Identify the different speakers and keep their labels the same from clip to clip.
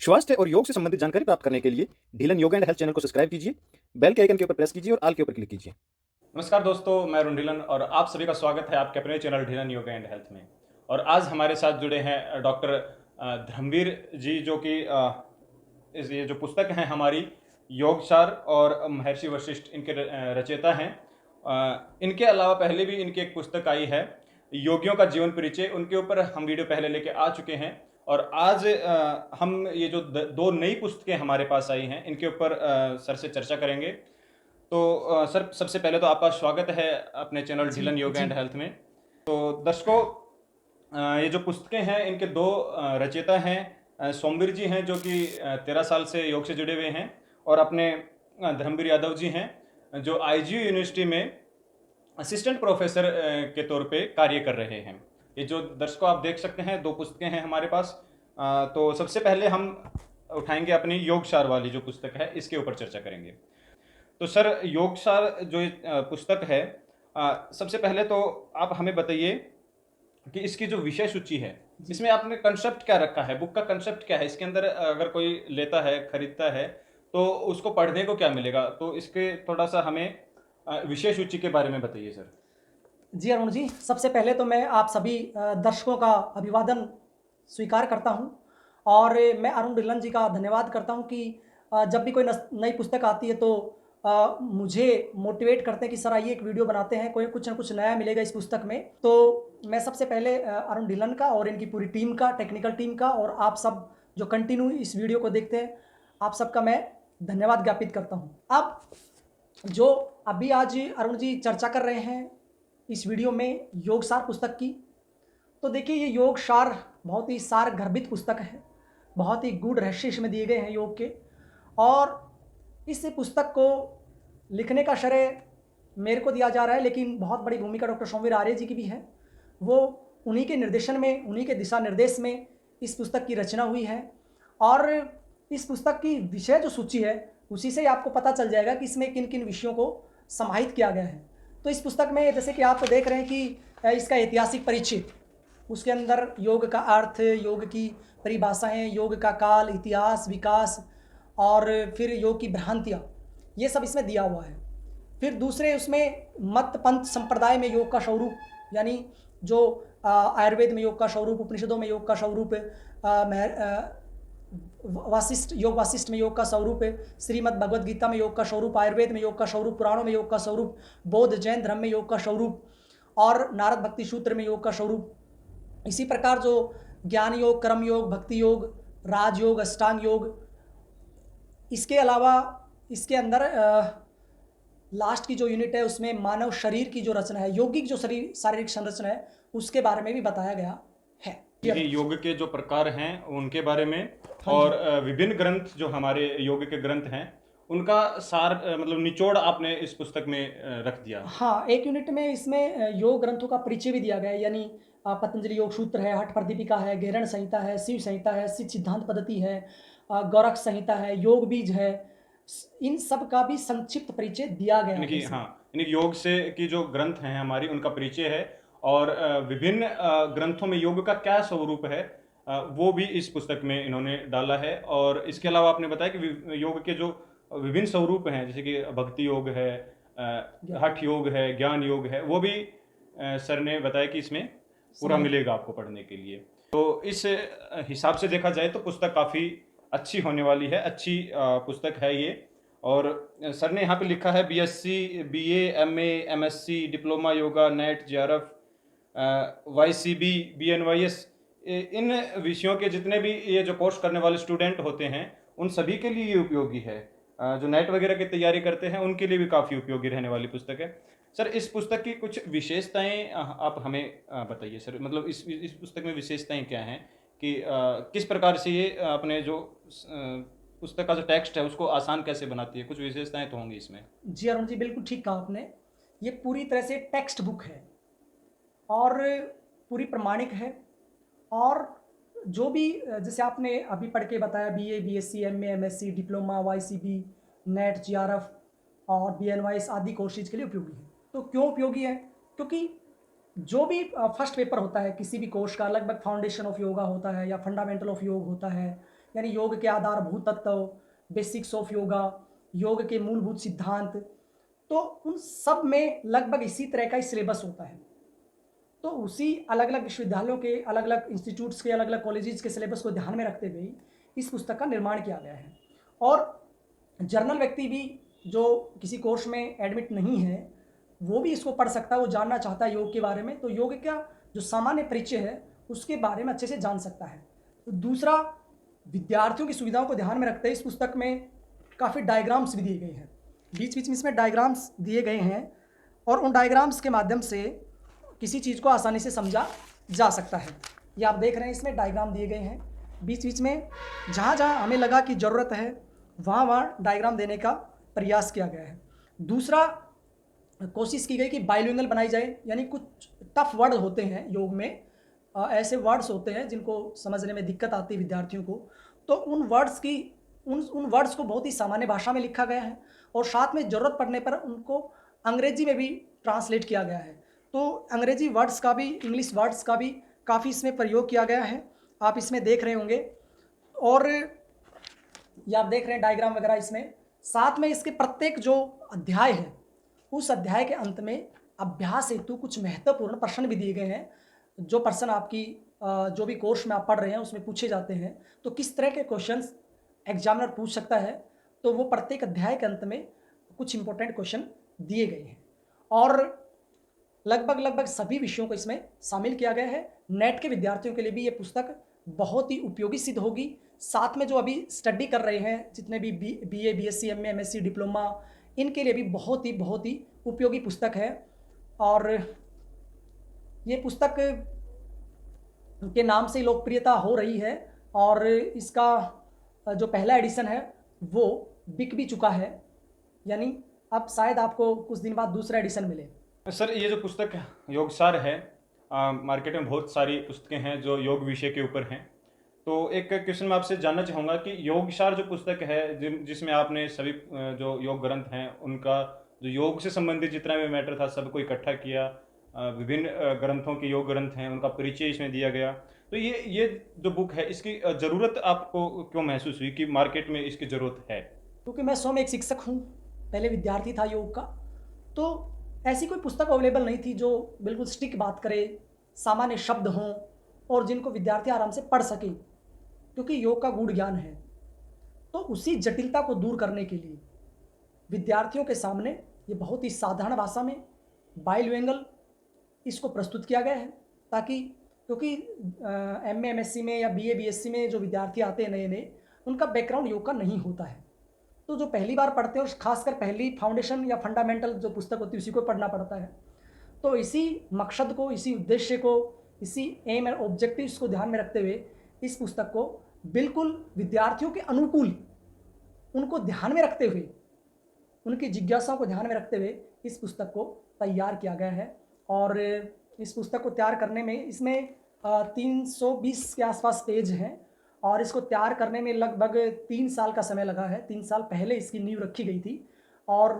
Speaker 1: स्वास्थ्य और योग से संबंधित जानकारी प्राप्त करने के लिए Dhillon yoga and health channel को सब्सक्राइब कीजिए, बेल के आइकन के ऊपर प्रेस कीजिए और ऑल के ऊपर क्लिक कीजिए।
Speaker 2: नमस्कार दोस्तों, मैं अरुण ढीलन और आप सभी का स्वागत है आपके अपने channel Dhillon yoga and health में। और आज हमारे साथ जुड़े हैं डॉक्टर धर्मवीर जी, जो कि ये जो पुस्तक है हमारी योगसार और महर्षि वशिष्ठ, इनके रचयिता हैं। इनके अलावा पहले भी इनकी एक पुस्तक आई है योगियों का जीवन परिचय, उनके ऊपर हम वीडियो पहले लेके आ चुके हैं। और आज हम ये जो दो नई पुस्तकें हमारे पास आई हैं इनके ऊपर सर से चर्चा करेंगे। तो सर, सबसे पहले तो आपका स्वागत है अपने channel Dhillon yoga and health में। तो दर्शकों, ये जो पुस्तकें हैं इनके दो रचयिता हैं, सोमवीर जी हैं जो कि 13 साल से योग से जुड़े हुए हैं, और अपने धर्मवीर यादव जी हैं जो IGU यूनिवर्सिटी में असिस्टेंट प्रोफेसर के तौर पे कार्य कर रहे हैं। ये जो दर्शकों आप देख सकते हैं, दो पुस्तकें हैं हमारे पास। तो सबसे पहले हम उठाएंगे अपनी योगसार वाली जो पुस्तक है, इसके ऊपर चर्चा करेंगे। तो सर, योगसार जो पुस्तक है, सबसे पहले तो आप हमें बताइए कि इसकी जो विषय सूची है, इसमें आपने कंसेप्ट क्या रखा है, बुक का कंसेप्ट क्या है, इसके अंदर अगर कोई लेता है, खरीदता है, तो उसको पढ़ने को क्या मिलेगा? तो इसके थोड़ा सा हमें विषय सूची के बारे में बताइए सर।
Speaker 3: जी अरुण जी, सबसे पहले तो मैं आप सभी दर्शकों का अभिवादन स्वीकार करता हूं, और मैं अरुण ढिल्लन जी का धन्यवाद करता हूं कि जब भी कोई नई पुस्तक आती है तो मुझे मोटिवेट करते हैं कि सर आइए एक वीडियो बनाते हैं, कोई कुछ ना कुछ नया मिलेगा इस पुस्तक में। तो मैं सबसे पहले अरुण ढिल्लन का और इनकी पूरी टीम का, टेक्निकल टीम का, और आप सब जो कंटिन्यू इस वीडियो को देखते हैं, आप सबका मैं धन्यवाद ज्ञापित करता हूँ। अब जो अभी आज अरुण जी चर्चा कर रहे हैं इस वीडियो में योगसार पुस्तक की, तो देखिए ये योगसार बहुत ही सार गर्भित पुस्तक है, बहुत ही गूढ़ रहस्य इसमें दिए गए हैं योग के। और इस पुस्तक को लिखने का श्रेय मेरे को दिया जा रहा है, लेकिन बहुत बड़ी भूमिका डॉक्टर सोमवीर आर्य जी की भी है। वो उन्हीं के निर्देशन में, उन्हीं के दिशा निर्देश में इस पुस्तक की रचना हुई है। और इस पुस्तक की विषय जो सूची है, उसी से ही आपको पता चल जाएगा कि इसमें किन किन विषयों को समाहित किया गया है। तो इस पुस्तक में जैसे कि आप देख रहे हैं कि इसका ऐतिहासिक परिचय, उसके अंदर योग का अर्थ, योग की परिभाषाएं, योग का काल, इतिहास, विकास, और फिर योग की भ्रांतियाँ, ये सब इसमें दिया हुआ है। फिर दूसरे उसमें मत पंथ संप्रदाय में योग का स्वरूप, यानी जो आयुर्वेद में योग का स्वरूप, उपनिषदों में योग का स्वरूप, वासिष्ठ में योग का स्वरूप, श्रीमद् भगवद गीता में योग का स्वरूप, आयुर्वेद में योग का स्वरूप, पुराणों में योग का स्वरूप, बौद्ध जैन धर्म में योग का स्वरूप, और नारद भक्ति सूत्र में योग का स्वरूप। इसी प्रकार जो ज्ञान योग, कर्म योग, भक्ति योग, राजयोग, अष्टांग योग, इसके अलावा इसके अंदर लास्ट की जो यूनिट है उसमें मानव शरीर की जो रचना है, यौगिक जो शरीर शारीरिक संरचना है, उसके बारे में भी बताया गया है।
Speaker 2: ये योग के जो प्रकार हैं उनके बारे में, और विभिन्न ग्रंथ जो हमारे योग के ग्रंथ हैं उनका सार, मतलब निचोड़ आपने इस पुस्तक में रख दिया।
Speaker 3: हाँ, एक यूनिट में इसमें योग ग्रंथों का परिचय भी दिया गया है, यानी पतंजलि योग सूत्र है, हठ प्रदीपिका है, गेरण संहिता है, शिव संहिता है, सिद्ध सिद्धांत पद्धति है, गौरख संहिता है, योग बीज है, इन सब का भी संक्षिप्त परिचय दिया गया है।
Speaker 2: हाँ, योग से की जो ग्रंथ हैं हमारी, उनका परिचय है, और विभिन्न ग्रंथों में योग का क्या स्वरूप है वो भी इस पुस्तक में इन्होंने डाला है। और इसके अलावा आपने बताया कि योग के जो विभिन्न स्वरूप हैं, जैसे कि भक्ति योग है, हठ योग है, ज्ञान योग है, वो भी सर ने बताया कि इसमें पूरा मिलेगा आपको पढ़ने के लिए। तो इस हिसाब से देखा जाए तो पुस्तक काफ़ी अच्छी होने वाली है, अच्छी पुस्तक है ये। और सर ने यहाँ पे लिखा है BSc, BA, MA, MSc, diploma yoga, net, JRF, YCB, BNYS, इन विषयों के जितने भी ये जो कोर्स करने वाले स्टूडेंट होते हैं उन सभी के लिए ये उपयोगी है। जो नेट वगैरह की तैयारी करते हैं उनके लिए भी काफ़ी उपयोगी रहने वाली पुस्तक है। सर, इस पुस्तक की कुछ विशेषताएं आप हमें बताइए सर, मतलब इस पुस्तक में विशेषताएं क्या हैं कि किस प्रकार से ये अपने जो पुस्तक का जो टेक्स्ट है उसको आसान कैसे बनाती है, कुछ विशेषताएं तो होंगी इसमें।
Speaker 3: जी अरुण जी, बिल्कुल ठीक कहा आपने। ये पूरी तरह से टेक्स्ट बुक है और पूरी प्रमाणिक है। और जो भी जैसे आपने अभी पढ़ के बताया, BA, BSc, MA, MSc, diploma, YCB, net, JRF और BNYS आदि कोर्सेज के लिए उपयोगी है। तो क्यों उपयोगी है? क्योंकि जो भी फर्स्ट पेपर होता है किसी भी कोर्स का, लगभग फाउंडेशन ऑफ योगा होता है, या फंडामेंटल ऑफ योग होता है, यानी योग के आधारभूत तत्व, बेसिक्स ऑफ योगा, योग के मूलभूत सिद्धांत, तो उन सब में लगभग इसी तरह का ही सिलेबस होता है। तो उसी अलग अलग विश्वविद्यालयों के, अलग अलग इंस्टीट्यूट्स के, अलग अलग कॉलेजेस के सिलेबस को ध्यान में रखते हुए ही इस पुस्तक का निर्माण किया गया है। और जर्नल व्यक्ति भी जो किसी कोर्स में एडमिट नहीं है, वो भी इसको पढ़ सकता है, वो जानना चाहता है योग के बारे में, तो योग का जो सामान्य परिचय है उसके बारे में अच्छे से जान सकता है। तो दूसरा, विद्यार्थियों की सुविधाओं को ध्यान में रखते हुए इस पुस्तक में काफ़ी डायग्राम्स भी दिए गए हैं, बीच बीच में इसमें डायग्राम्स दिए गए हैं, और उन डायग्राम्स के माध्यम से किसी चीज़ को आसानी से समझा जा सकता है। ये आप देख रहे हैं, इसमें डायग्राम दिए गए हैं, बीच बीच में जहाँ जहाँ हमें लगा कि ज़रूरत है वहाँ वहाँ डायग्राम देने का प्रयास किया गया है। दूसरा, कोशिश की गई कि बाइलिंगुअल बनाई जाए, यानी कुछ टफ वर्ड होते हैं योग में, ऐसे वर्ड्स होते हैं जिनको समझने में दिक्कत आती है विद्यार्थियों को, तो उन वर्ड्स को बहुत ही सामान्य भाषा में लिखा गया है, और साथ में ज़रूरत पड़ने पर उनको अंग्रेजी में भी ट्रांसलेट किया गया है। तो अंग्रेजी वर्ड्स का भी, इंग्लिश वर्ड्स का भी काफ़ी इसमें प्रयोग किया गया है, आप इसमें देख रहे होंगे। और ये आप देख रहे हैं डायग्राम वगैरह इसमें। साथ में इसके प्रत्येक जो अध्याय है, उस अध्याय के अंत में अभ्यास हेतु कुछ महत्वपूर्ण प्रश्न भी दिए गए हैं, जो प्रश्न आपकी जो भी कोर्स में आप पढ़ रहे हैं उसमें पूछे जाते हैं। तो किस तरह के क्वेश्चंस एग्जामिनर पूछ सकता है, तो वो प्रत्येक अध्याय के अंत में कुछ इंपॉर्टेंट क्वेश्चन दिए गए हैं, और लगभग सभी विषयों को इसमें शामिल किया गया है। नेट के विद्यार्थियों के लिए भी ये पुस्तक बहुत ही उपयोगी सिद्ध होगी। साथ में जो अभी स्टडी कर रहे हैं, जितने भी BA, BSc, MA, MSc, diploma, इनके लिए भी बहुत ही उपयोगी पुस्तक है। और ये पुस्तक के नाम से लोकप्रियता हो रही है, और इसका जो पहला एडिशन है वो बिक भी चुका है, यानी अब शायद आपको कुछ दिन बाद दूसरा एडिशन मिले।
Speaker 2: सर, ये जो पुस्तक योगसार है, मार्केट में बहुत सारी पुस्तकें हैं जो योग विषय के ऊपर हैं, तो एक क्वेश्चन मैं आपसे जानना चाहूँगा कि योगसार जो पुस्तक है, जिसमें आपने सभी जो योग ग्रंथ हैं उनका जो योग से संबंधित जितना भी मैटर था सबको इकट्ठा किया, विभिन्न ग्रंथों के योग ग्रंथ हैं उनका परिचय इसमें दिया गया, तो ये जो बुक है इसकी ज़रूरत आपको क्यों महसूस हुई कि मार्केट में इसकी ज़रूरत है?
Speaker 3: क्योंकि मैं स्वयं एक शिक्षक हूँ, पहले विद्यार्थी था योग का, तो ऐसी कोई पुस्तक अवेलेबल नहीं थी जो बिल्कुल स्टिक बात करे, सामान्य शब्द हों और जिनको विद्यार्थी आराम से पढ़ सके, क्योंकि योग का गूढ़ ज्ञान है। तो उसी जटिलता को दूर करने के लिए विद्यार्थियों के सामने ये बहुत ही साधारण भाषा में बाइलिंगुअल इसको प्रस्तुत किया गया है, ताकि क्योंकि MA, MSc में या BA, BSc में जो विद्यार्थी आते हैं नए, उनका बैकग्राउंड योग का नहीं होता है, तो जो पहली बार पढ़ते हैं और खासकर पहली फाउंडेशन या फंडामेंटल जो पुस्तक होती है उसी को पढ़ना पड़ता है। तो इसी मकसद को, इसी उद्देश्य को, इसी एम एंड ऑब्जेक्टिव्स को ध्यान में रखते हुए इस पुस्तक को बिल्कुल विद्यार्थियों के अनुकूल, उनको ध्यान में रखते हुए, उनकी जिज्ञासाओं को ध्यान में रखते हुए इस पुस्तक को तैयार किया गया है। और इस पुस्तक को तैयार करने में इसमें 320 के आसपास पेज हैं, और इसको तैयार करने में लगभग 3 साल का समय लगा है। 3 साल पहले इसकी नींव रखी गई थी, और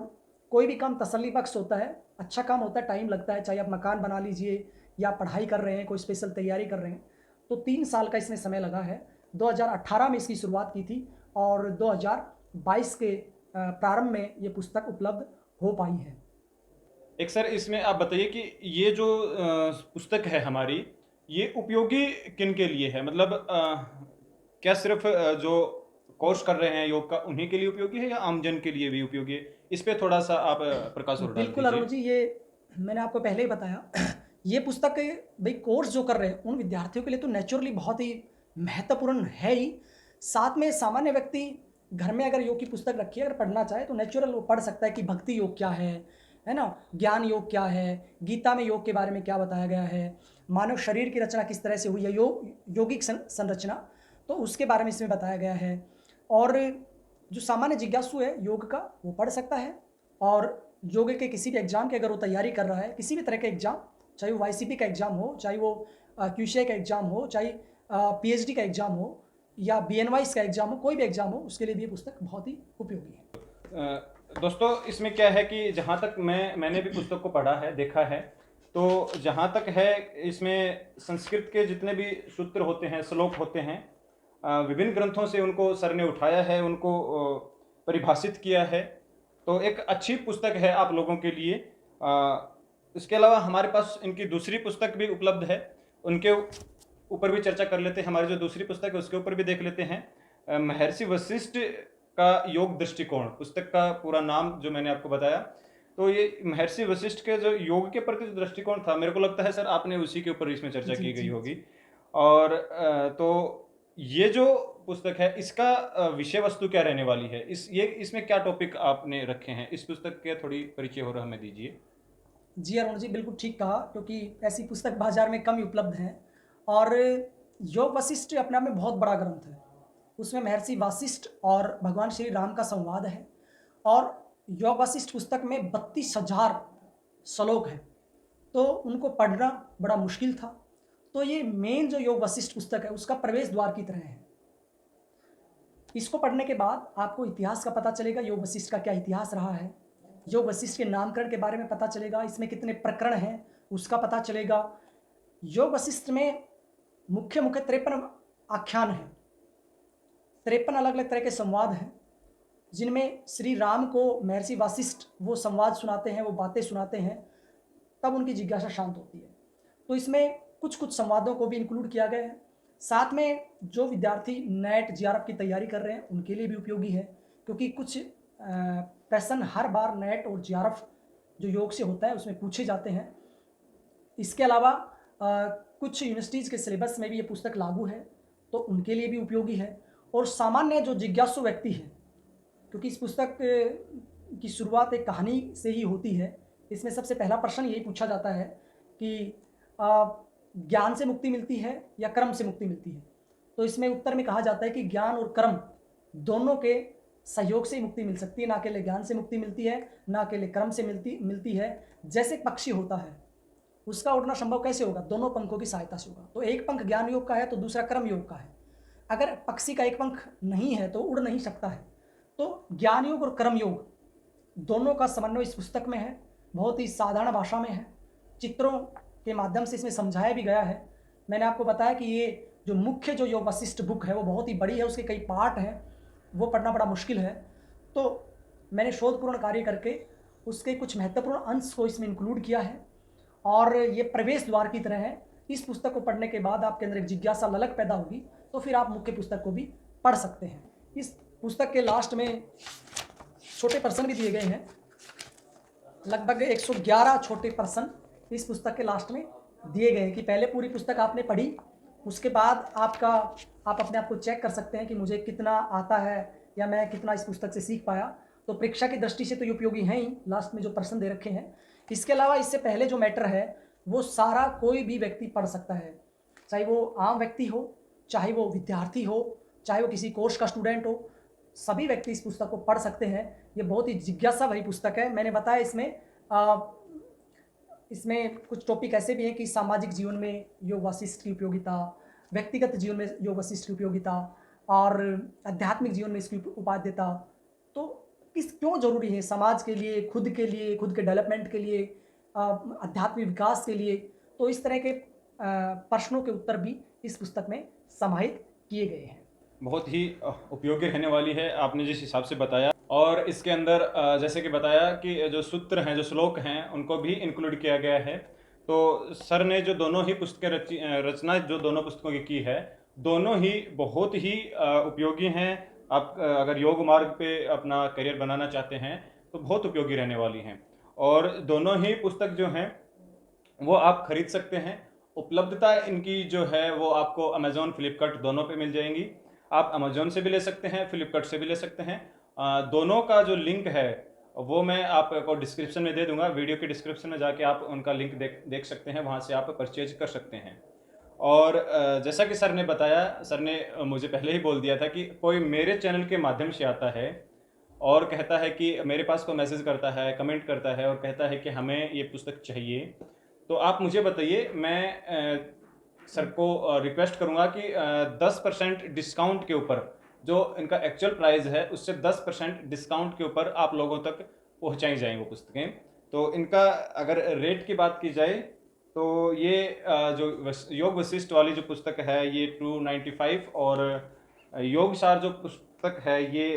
Speaker 3: कोई भी काम तसल्ली बख्श होता है, अच्छा काम होता है, टाइम लगता है, चाहे आप मकान बना लीजिए या पढ़ाई कर रहे हैं, कोई स्पेशल तैयारी कर रहे हैं, तो 3 साल का इसमें समय लगा है। 2018 में इसकी शुरुआत की थी, और 2022 के प्रारंभ में ये पुस्तक उपलब्ध हो पाई है।
Speaker 2: एक सर, इसमें आप बताइए कि ये जो पुस्तक है हमारी, ये उपयोगी किन के लिए है? मतलब क्या सिर्फ जो कोर्स कर रहे हैं योग का उन्हीं के लिए उपयोगी है, या आमजन के लिए भी उपयोगी है? इस पे थोड़ा सा आप प्रकाश डाल
Speaker 3: बिल्कुल अरुण जी, ये मैंने आपको पहले ही बताया, ये पुस्तक भाई कोर्स जो कर रहे हैं उन विद्यार्थियों के लिए तो नेचुरली बहुत ही महत्वपूर्ण है ही। साथ में सामान्य व्यक्ति घर में अगर योग की पुस्तक रखी है, अगर पढ़ना चाहे तो नेचुरल वो पढ़ सकता है कि भक्ति योग क्या है ना, ज्ञान योग क्या है, गीता में योग के बारे में क्या बताया गया है, मानव शरीर की रचना किस तरह से हुई है, योगिक संरचना, तो उसके बारे में इसमें बताया गया है। और जो सामान्य जिज्ञासु है योग का, वो पढ़ सकता है, और योग के किसी भी एग्जाम की अगर वो तैयारी कर रहा है, किसी भी तरह के एग्जाम, चाहे वो YCP का एग्जाम हो, चाहे वो QCI का एग्जाम हो, चाहे PhD का एग्जाम हो, या BNYS का एग्जाम हो, कोई भी एग्जाम हो, उसके लिए भी ये पुस्तक बहुत ही उपयोगी है।
Speaker 2: दोस्तों, इसमें क्या है कि जहाँ तक मैंने भी पुस्तक को पढ़ा है, देखा है, तो जहाँ तक है इसमें संस्कृत के जितने भी सूत्र होते हैं, श्लोक होते हैं, विभिन्न ग्रंथों से उनको सर ने उठाया है, उनको परिभाषित किया है। तो एक अच्छी पुस्तक है आप लोगों के लिए। इसके अलावा हमारे पास इनकी दूसरी पुस्तक भी उपलब्ध है, उनके ऊपर भी चर्चा कर लेते हैं। हमारी जो दूसरी पुस्तक है उसके ऊपर भी देख लेते हैं। महर्षि वशिष्ठ का योग दृष्टिकोण, पुस्तक का पूरा नाम जो मैंने आपको बताया। तो ये महर्षि वशिष्ठ के जो योग के प्रति जो दृष्टिकोण था, मेरे को लगता है सर आपने उसी के ऊपर इसमें चर्चा
Speaker 3: जी
Speaker 2: की गई
Speaker 3: जी
Speaker 2: होगी।
Speaker 3: जी
Speaker 2: और तो ये जो पुस्तक है इसका विषय वस्तु क्या रहने वाली है, इसमें क्या टॉपिक आपने रखे हैं, इस पुस्तक के थोड़ी परिचय हो रहा हमें दीजिए।
Speaker 3: जी अरुण जी, बिल्कुल ठीक कहा, क्योंकि ऐसी पुस्तक बाजार में कम ही उपलब्ध हैं। और योग वशिष्ठ अपने आप में बहुत बड़ा ग्रंथ है। उसमें महर्षि वशिष्ठ और भगवान श्री राम का संवाद है। और योग वशिष्ठ पुस्तक में 32,000 श्लोक हैं, तो उनको पढ़ना बड़ा मुश्किल था। तो ये मेन जो योग वशिष्ठ पुस्तक है उसका प्रवेश द्वार की तरह है। इसको पढ़ने के बाद आपको इतिहास का पता चलेगा, योग वशिष्ठ का क्या इतिहास रहा है, योग वशिष्ठ के नामकरण के बारे में पता चलेगा, इसमें कितने प्रकरण हैं उसका पता चलेगा। योग वशिष्ठ में मुख्य 53 आख्यान हैं, 53 अलग अलग तरह के संवाद हैं, जिनमें श्री राम को महर्षि वशिष्ठ वो संवाद सुनाते हैं, वो बातें सुनाते हैं, तब उनकी जिज्ञासा शांत होती है। तो इसमें कुछ कुछ संवादों को भी इंक्लूड किया गया है। साथ में जो विद्यार्थी नेट जीआरएफ की तैयारी कर रहे हैं उनके लिए भी उपयोगी है, क्योंकि कुछ प्रश्न हर बार नेट और जीआरएफ जो योग से होता है उसमें पूछे जाते हैं। इसके अलावा कुछ यूनिवर्सिटीज़ के सिलेबस में भी ये पुस्तक लागू है, तो उनके लिए भी उपयोगी है। और सामान्य जो जिज्ञासु व्यक्ति है, क्योंकि इस पुस्तक की शुरुआत एक कहानी से ही होती है। इसमें सबसे पहला प्रश्न यही पूछा जाता है कि ज्ञान से मुक्ति मिलती है या कर्म से मुक्ति मिलती है। तो इसमें उत्तर में कहा जाता है कि ज्ञान और कर्म दोनों के सहयोग से ही मुक्ति मिल सकती है, ना अकेले ज्ञान से मुक्ति मिलती है, ना अकेले कर्म से मिलती है। जैसे एक पक्षी होता है, उसका उड़ना संभव कैसे होगा? दोनों पंखों की सहायता से होगा। तो एक पंख ज्ञान योग का है तो दूसरा कर्म योग का है। अगर पक्षी का एक पंख नहीं है तो उड़ नहीं सकता है। तो ज्ञान योग और कर्म योग दोनों का समन्वय इस पुस्तक में है, बहुत ही साधारण भाषा में है, चित्रों के माध्यम से इसमें समझाया भी गया है। मैंने आपको बताया कि ये जो मुख्य जो योग वशिष्ठ बुक है वो बहुत ही बड़ी है, उसके कई पार्ट हैं, वो पढ़ना बड़ा मुश्किल है। तो मैंने शोधपूर्ण कार्य करके उसके कुछ महत्वपूर्ण अंश को इसमें इंक्लूड किया है, और ये प्रवेश द्वार की तरह है। इस पुस्तक को पढ़ने के बाद आपके अंदर एक जिज्ञासा ललक पैदा होगी, तो फिर आप मुख्य पुस्तक को भी पढ़ सकते हैं। इस पुस्तक के लास्ट में छोटे प्रश्न भी दिए गए हैं, लगभग 111 छोटे प्रश्न इस पुस्तक के लास्ट में दिए गए हैं कि पहले पूरी पुस्तक आपने पढ़ी, उसके बाद आप अपने आप को चेक कर सकते हैं कि मुझे कितना आता है या मैं कितना इस पुस्तक से सीख पाया। तो परीक्षा की दृष्टि से तो ये उपयोगी हैं ही, लास्ट में जो प्रश्न दे रखे हैं। इसके अलावा इससे पहले जो मैटर है वो सारा कोई भी व्यक्ति पढ़ सकता है, चाहे वो आम व्यक्ति हो, चाहे वो विद्यार्थी हो, चाहे वो किसी कोर्स का स्टूडेंट हो, सभी व्यक्ति इस पुस्तक को पढ़ सकते हैं। ये बहुत ही जिज्ञासा भरी पुस्तक है। मैंने बताया इसमें कुछ टॉपिक ऐसे भी हैं कि सामाजिक जीवन में योग वशिष्ठ की उपयोगिता, व्यक्तिगत जीवन में योग वशिष्ठ की उपयोगिता, और आध्यात्मिक जीवन में इसकी उपादेयता। तो क्यों ज़रूरी है समाज के लिए, खुद के डेवलपमेंट के लिए, आध्यात्मिक विकास के लिए। तो इस तरह के प्रश्नों के उत्तर भी इस पुस्तक में समाहित किए गए हैं।
Speaker 2: बहुत ही उपयोगी रहने वाली है, आपने जिस हिसाब से बताया। और इसके अंदर जैसे कि बताया कि जो सूत्र हैं, जो श्लोक हैं, उनको भी इंक्लूड किया गया है। तो सर ने जो दोनों ही पुस्तकें रचना जो दोनों पुस्तकों की है, दोनों ही बहुत ही उपयोगी हैं। आप अगर योग मार्ग पे अपना करियर बनाना चाहते हैं तो बहुत उपयोगी रहने वाली हैं। और दोनों ही पुस्तक जो हैं वो आप खरीद सकते हैं। उपलब्धता इनकी जो है वो आपको अमेज़ॉन, फ्लिपकार्ट दोनों पे मिल जाएंगी। आप अमेज़ॉन से भी ले सकते हैं, फ्लिपकार्ट से भी ले सकते हैं। दोनों का जो लिंक है वो मैं आपको डिस्क्रिप्शन में दे दूंगा। वीडियो के डिस्क्रिप्शन में जाके आप उनका लिंक देख सकते हैं, वहाँ से आप परचेज कर सकते हैं। और जैसा कि सर ने बताया, सर ने मुझे पहले ही बोल दिया था कि कोई मेरे चैनल के माध्यम से आता है और कहता है कि मेरे पास को मैसेज करता है, कमेंट करता है और कहता है कि हमें ये पुस्तक चाहिए, तो आप मुझे बताइए। मैं सर को रिक्वेस्ट करूँगा कि 10% डिस्काउंट के ऊपर, जो इनका एक्चुअल प्राइस है उससे 10% डिस्काउंट के ऊपर आप लोगों तक पहुंचाई जाएंगी वो पुस्तकें। तो इनका अगर रेट की बात की जाए तो ये जो योग वशिष्ठ वाली जो पुस्तक है ये 295 और योग सार जो पुस्तक है ये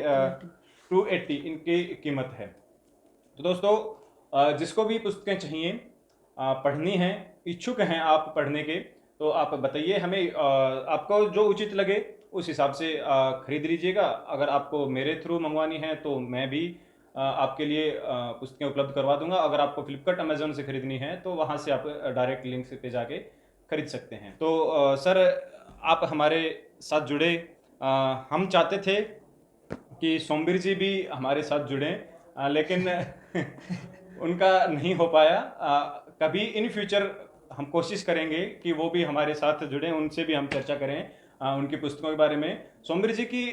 Speaker 2: 280 इनकी कीमत है। तो दोस्तों जिसको भी पुस्तकें चाहिए पढ़नी हैं, इच्छुक हैं आप पढ़ने के, तो आप बताइए हमें, आपको जो उचित लगे उस हिसाब से खरीद लीजिएगा। अगर आपको मेरे थ्रू मंगवानी है तो मैं भी आपके लिए पुस्तकें उपलब्ध करवा दूंगा। अगर आपको फ्लिपकार्ट अमेजोन से खरीदनी है तो वहाँ से आप डायरेक्ट लिंक पे जाके खरीद सकते हैं। तो सर आप हमारे साथ जुड़े, हम चाहते थे कि सोमवीर जी भी हमारे साथ जुड़े, लेकिन उनका नहीं हो पाया। कभी इन फ्यूचर हम कोशिश करेंगे कि वो भी हमारे साथ जुड़ें, उनसे भी हम चर्चा करें उनकी पुस्तकों के बारे में। सोमवीर जी की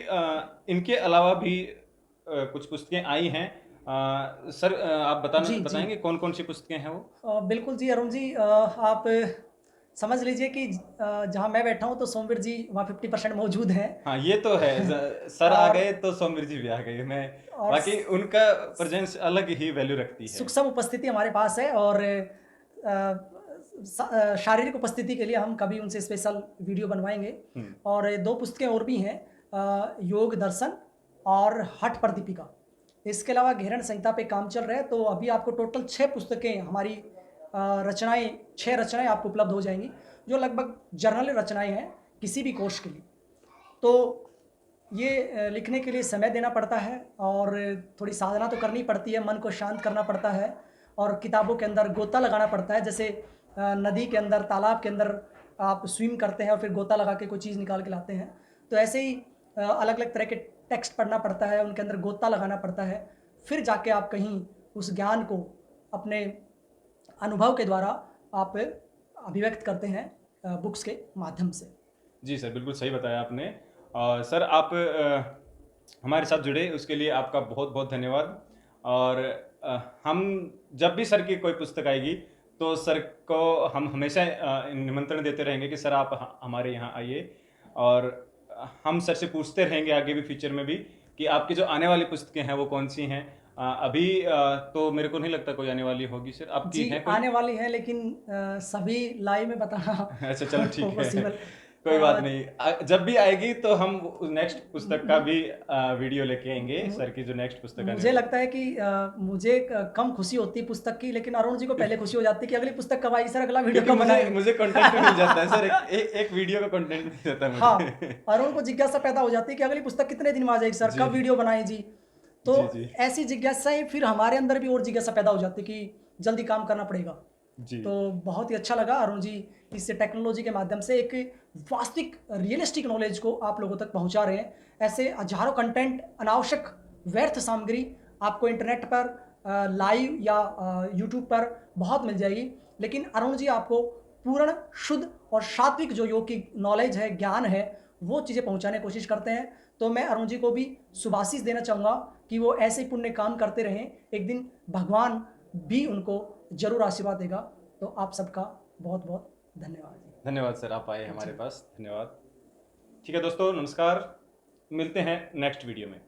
Speaker 2: इनके अलावा भी कुछ पुस्तकें आई हैं। सर आप
Speaker 3: जी,
Speaker 2: बताएंगे कौन कौन सी पुस्तकें हैं वो?
Speaker 3: बिल्कुल जी अरुण जी, आप समझ लीजिए कि जहाँ मैं बैठा हूँ तो सोमवीर जी वहाँ 50% मौजूद हैं।
Speaker 2: हाँ ये तो है, सर आ
Speaker 3: और
Speaker 2: गए तो सोमवीर जी भी आ गए। मैं
Speaker 3: और
Speaker 2: बाकी उनका प्रेजेंस अलग ही वैल्यू रखती है।
Speaker 3: सूक्ष्म उपस्थिति हमारे पास है, और शारीरिक उपस्थिति के लिए हम कभी उनसे स्पेशल वीडियो बनवाएंगे। और दो पुस्तकें और भी हैं, योग दर्शन और हठ पर दीपिका। इसके अलावा घेरण संहिता पे काम चल रहा है, तो अभी आपको टोटल 6 पुस्तकें हमारी रचनाएं 6 रचनाएं आपको उपलब्ध हो जाएंगी, जो लगभग जर्नल रचनाएं हैं किसी भी कोर्स के लिए। तो ये लिखने के लिए समय देना पड़ता है और थोड़ी साधना तो करनी पड़ती है, मन को शांत करना पड़ता है और किताबों के अंदर गोता लगाना पड़ता है। जैसे नदी के अंदर, तालाब के अंदर आप स्विम करते हैं और फिर गोता लगा के कोई चीज़ निकाल के लाते हैं, तो ऐसे ही अलग अलग तरह के टेक्स्ट पढ़ना पड़ता है, उनके अंदर गोता लगाना पड़ता है, फिर जाके आप कहीं उस ज्ञान को अपने अनुभव के द्वारा आप अभिव्यक्त करते हैं बुक्स के माध्यम से।
Speaker 2: जी सर, बिल्कुल सही बताया आपने। सर आप हमारे साथ जुड़े उसके लिए आपका बहुत बहुत धन्यवाद। और हम जब भी सर की कोई पुस्तक आएगी तो सर को हम हमेशा निमंत्रण देते रहेंगे कि सर आप हमारे यहाँ आइए, और हम सर से पूछते रहेंगे आगे भी, फ्यूचर में भी, कि आपकी जो आने वाली पुस्तकें हैं वो कौन सी हैं। अभी तो मेरे को नहीं लगता कोई आने वाली होगी सर, आपकी
Speaker 3: जी
Speaker 2: है कोई?
Speaker 3: आने वाली है, लेकिन सभी लाइव में बताना
Speaker 2: अच्छा चलो ठीक है,
Speaker 3: पॉसिबल।
Speaker 2: कोई बात नहीं। जब भी आएगी तो हम नेक्स्ट पुस्तक का भी वीडियो लेके आएंगे, सर की जो नेक्स्ट पुस्तक आने
Speaker 3: मुझे
Speaker 2: वाली है।
Speaker 3: लगता है कि मुझे कम खुशी होती है पुस्तक की, लेकिन अरुण जी को पहले खुशी हो जाती है कि अगली पुस्तक कब आएगी सर, अगला वीडियो
Speaker 2: क्योंकि
Speaker 3: कब
Speaker 2: मुझे
Speaker 3: बनाएंगे।
Speaker 2: मुझे कंटेंट मिल जाता है सर, एक वीडियो का कंटेंट मिल जाता है
Speaker 3: हाँ,
Speaker 2: मुझे।
Speaker 3: अरुण को जिज्ञासा पैदा हो जाती है कि अगली पुस्तक कितने दिन में आ जाएगी सर,
Speaker 2: जी।
Speaker 3: कब वीडियो बनाए जी। तो
Speaker 2: जी, जी।
Speaker 3: ऐसी जिज्ञासाएं फिर हमारे अंदर भी और जिज्ञासा पैदा हो जाती है कि जल्दी काम करना पड़ेगा।
Speaker 2: जी
Speaker 3: तो बहुत ही अच्छा लगा अरुण जी, इस टेक्नोलॉजी के माध्यम से एक वास्तविक रियलिस्टिक नॉलेज को आप लोगों तक पहुंचा रहे हैं। ऐसे हजारों कंटेंट, अनावश्यक व्यर्थ सामग्री आपको इंटरनेट पर लाइव या यूट्यूब पर बहुत मिल जाएगी, लेकिन अरुण जी आपको पूर्ण, शुद्ध और सात्विक जो योग की नॉलेज है, ज्ञान है, वो चीज़ें पहुंचाने की कोशिश करते हैं। तो मैं अरुण जी को भी शुभाशीष देना चाहूँगा कि वो ऐसे पुण्य काम करते रहें, एक दिन भगवान भी उनको जरूर आशीर्वाद देगा। तो आप सबका बहुत बहुत धन्यवाद जी।
Speaker 2: धन्यवाद सर, आप आए हमारे पास, धन्यवाद। ठीक है दोस्तों, नमस्कार, मिलते हैं नेक्स्ट वीडियो में।